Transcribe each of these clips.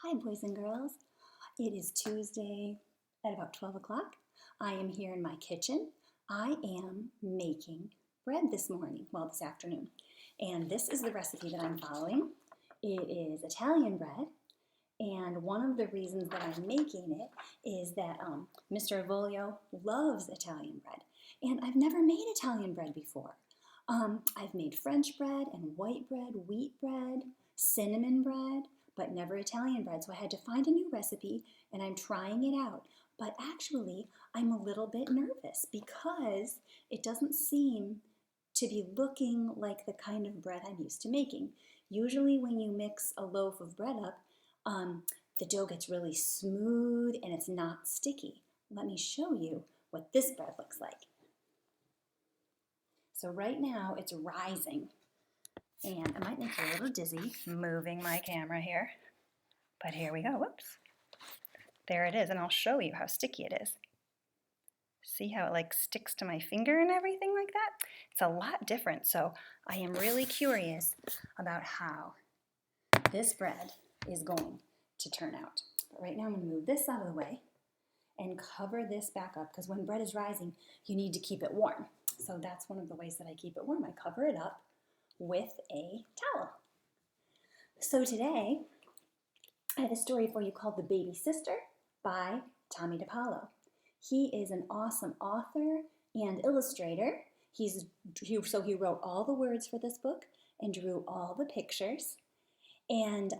Hi, boys and girls. It is Tuesday at about 12 o'clock. I am here in my kitchen. I am making bread this afternoon. And this is the recipe that I'm following. It is Italian bread. And one of the reasons that I'm making it is that Mr. Avolio loves Italian bread. And I've never made Italian bread before. I've made French bread and white bread, wheat bread, cinnamon bread, but never Italian bread. So I had to find a new recipe and I'm trying it out. But actually, I'm a little bit nervous because it doesn't seem to be looking like the kind of bread I'm used to making. Usually when you mix a loaf of bread up, the dough gets really smooth and it's not sticky. Let me show you what this bread looks like. So right now it's rising. And I might make you a little dizzy moving my camera here. But here we go. Whoops. There it is. And I'll show you how sticky it is. See how it like sticks to my finger and everything like that? It's a lot different. So I am really curious about how this bread is going to turn out. But right now I'm going to move this out of the way and cover this back up because when bread is rising, you need to keep it warm. So that's one of the ways that I keep it warm. I cover it up with a towel. So today, I have a story for you called The Baby Sister by Tomie DePaola. He is an awesome author and illustrator. He wrote all the words for this book and drew all the pictures. And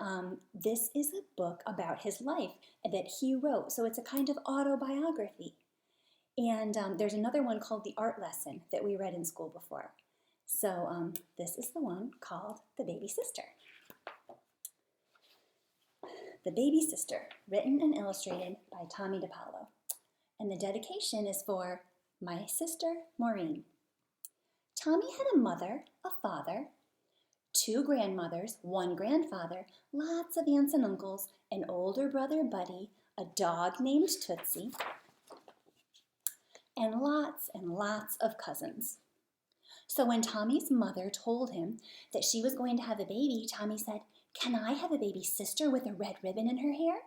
this is a book about his life that he wrote. So it's a kind of autobiography. And there's another one called The Art Lesson that we read in school before. So this is the one called The Baby Sister. The Baby Sister, written and illustrated by Tomie DePaola. And the dedication is for my sister, Maureen. Tomie had a mother, a father, 2 grandmothers, 1 grandfather, lots of aunts and uncles, an older brother, Buddy, a dog named Tootsie, and lots of cousins. So when Tommie's mother told him that she was going to have a baby, Tomie said, "Can I have a baby sister with a red ribbon in her hair?"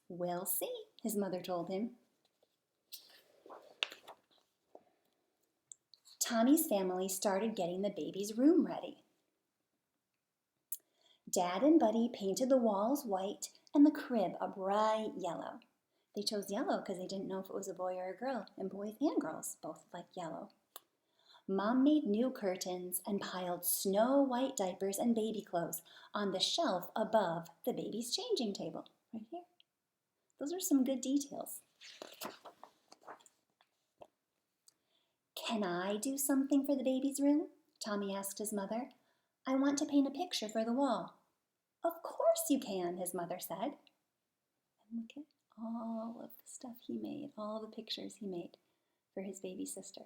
"We'll see," his mother told him. Tommie's family started getting the baby's room ready. Dad and Buddy painted the walls white and the crib a bright yellow. They chose yellow because they didn't know if it was a boy or a girl, and boys and girls both like yellow. Mom made new curtains and piled snow white diapers and baby clothes on the shelf above the baby's changing table, right here. Those are some good details. "Can I do something for the baby's room?" Tomie asked his mother. "I want to paint a picture for the wall." "Of course you can," his mother said. And look at all of the stuff he made, all the pictures he made for his baby sister.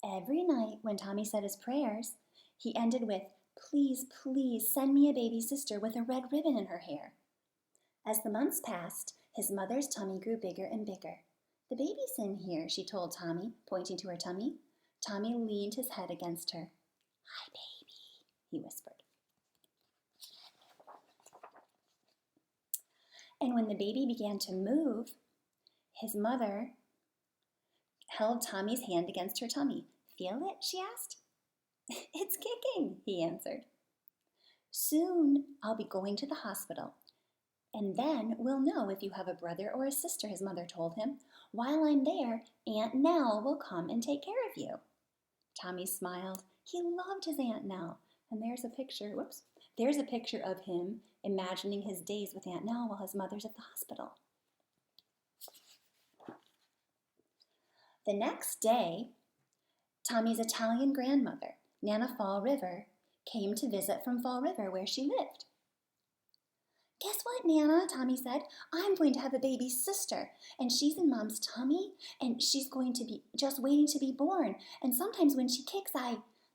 Every night when Tomie said his prayers, he ended with, "Please, please send me a baby sister with a red ribbon in her hair." As the months passed, his mother's tummy grew bigger and bigger. "The baby's in here," she told Tomie, pointing to her tummy. Tomie leaned his head against her. "Hi, baby," he whispered. And when the baby began to move, his mother held Tommie's hand against her tummy. "Feel it?" she asked. "It's kicking," he answered. "Soon I'll be going to the hospital, and then we'll know if you have a brother or a sister," his mother told him. "While I'm there, Aunt Nell will come and take care of you." Tomie smiled. He loved his Aunt Nell. And there's a picture of him imagining his days with Aunt Nell while his mother's at the hospital. The next day, Tommie's Italian grandmother, Nana Fall River, came to visit from Fall River where she lived. "Guess what, Nana?" Tomie said. "I'm going to have a baby sister, and she's in Mom's tummy, and she's going to be just waiting to be born. And sometimes when she kicks,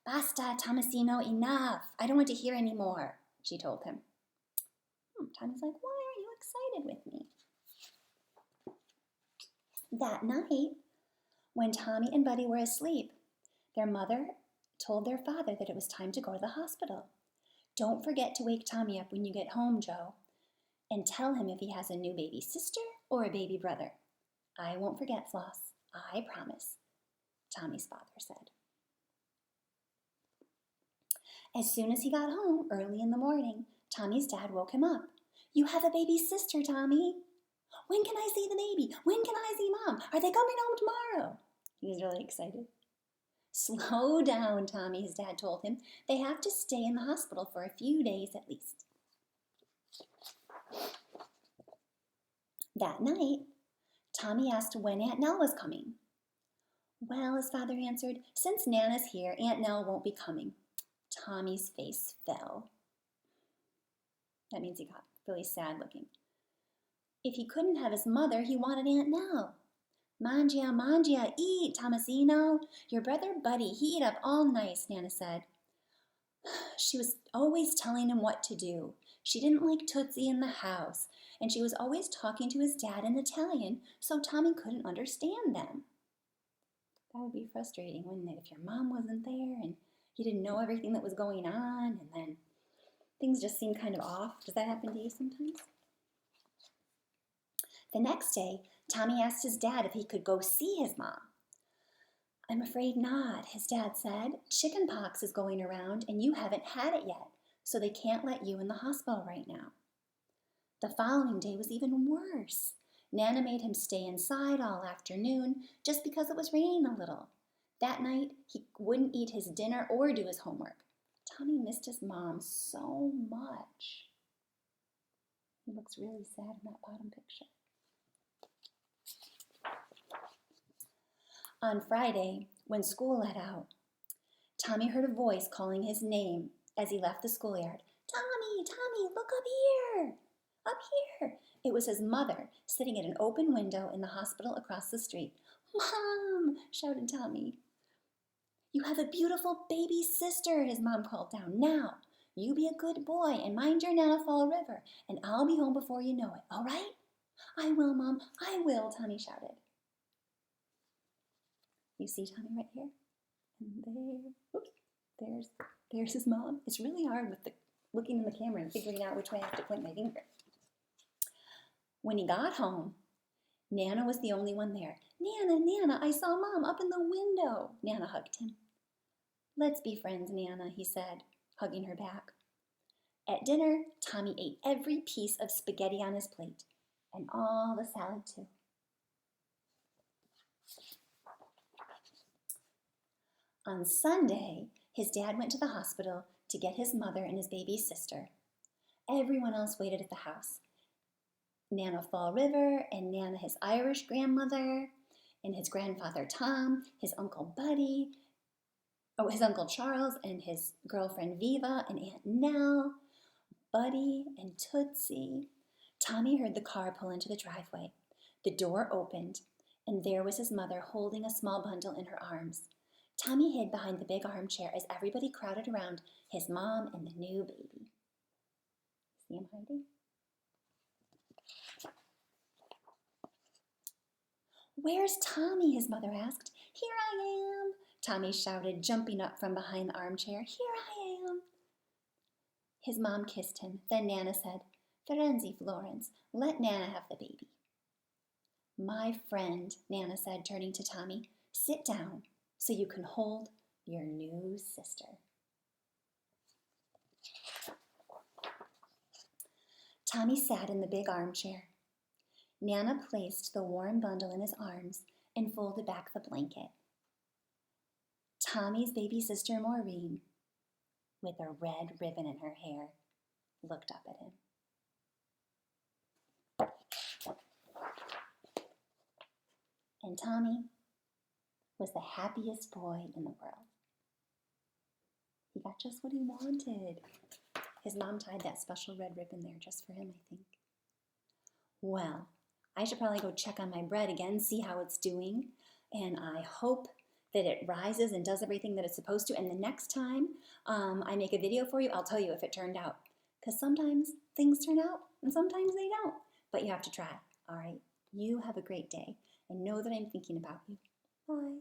Basta, Tomasino, enough. I don't want to hear any more," she told him. Tommie's like, "Why aren't you excited with me?" That night, when Tomie and Buddy were asleep, their mother told their father that it was time to go to the hospital. Don't forget to wake Tomie up when you get home, Joe, and tell him if he has a new baby sister or a baby brother. I won't forget, Floss. I promise, Tomie's father said. As soon as he got home, early in the morning, Tomie's dad woke him up. You have a baby sister, Tomie. When can I see the baby? When can I see Mom? Are they coming home tomorrow? He was really excited. Slow down, Tomie, his dad told him. They have to stay in the hospital for a few days at least. That night, Tomie asked when Aunt Nell was coming. Well, his father answered, since Nana's here, Aunt Nell won't be coming. Tomie's face fell. That means he got really sad looking. If he couldn't have his mother, he wanted Aunt Nell. Mangia, mangia, eat, Tomasino. Your brother Buddy, he ate up all nice, Nana said. She was always telling him what to do. She didn't like Tootsie in the house, and she was always talking to his dad in Italian, so Tomie couldn't understand them. That would be frustrating, wouldn't it, if your mom wasn't there and you didn't know everything that was going on, and then things just seemed kind of off. Does that happen to you sometimes? The next day, Tomie asked his dad if he could go see his mom. I'm afraid not, his dad said. Chickenpox is going around and you haven't had it yet, so they can't let you in the hospital right now. The following day was even worse. Nana made him stay inside all afternoon just because it was raining a little. That night, he wouldn't eat his dinner or do his homework. Tomie missed his mom so much. He looks really sad in that bottom picture. On Friday, when school let out, Tomie heard a voice calling his name as he left the schoolyard. Tomie, Tomie, look up here! Up here! It was his mother, sitting at an open window in the hospital across the street. Mom, shouted Tomie. You have a beautiful baby sister, his mom called down. Now, you be a good boy and mind your Nana Fall River, and I'll be home before you know it, all right? I will, Mom, I will, Tomie shouted. You see Tomie right here? And there, oops, there's his mom. It's really hard with looking in the camera and figuring out which way I have to point my finger. When he got home, Nana was the only one there. Nana, Nana, I saw Mom up in the window. Nana hugged him. Let's be friends, Nana, he said, hugging her back. At dinner, Tomie ate every piece of spaghetti on his plate, and all the salad too. On Sunday, his dad went to the hospital to get his mother and his baby sister. Everyone else waited at the house. Nana Fall River and Nana, his Irish grandmother, and his grandfather Tom, his Uncle Buddy, his Uncle Charles and his girlfriend Viva and Aunt Nell, Buddy and Tootsie. Tomie heard the car pull into the driveway. The door opened, and there was his mother holding a small bundle in her arms. Tomie hid behind the big armchair as everybody crowded around his mom and the new baby. See him hiding? Where's Tomie? His mother asked. Here I am, Tomie shouted, jumping up from behind the armchair. Here I am. His mom kissed him. Then Nana said, Ferenzi, Florence, let Nana have the baby. My friend, Nana said, turning to Tomie, sit down so you can hold your new sister. Tomie sat in the big armchair. Nana placed the warm bundle in his arms and folded back the blanket. Tomie's baby sister Maureen, with a red ribbon in her hair, looked up at him. And Tomie was the happiest boy in the world. He got just what he wanted. His mom tied that special red ribbon there just for him, I think. Well, I should probably go check on my bread again, see how it's doing, and I hope that it rises and does everything that it's supposed to, and the next time I make a video for you, I'll tell you if it turned out, because sometimes things turn out and sometimes they don't, but you have to try, all right? You have a great day, and know that I'm thinking about you. Bye.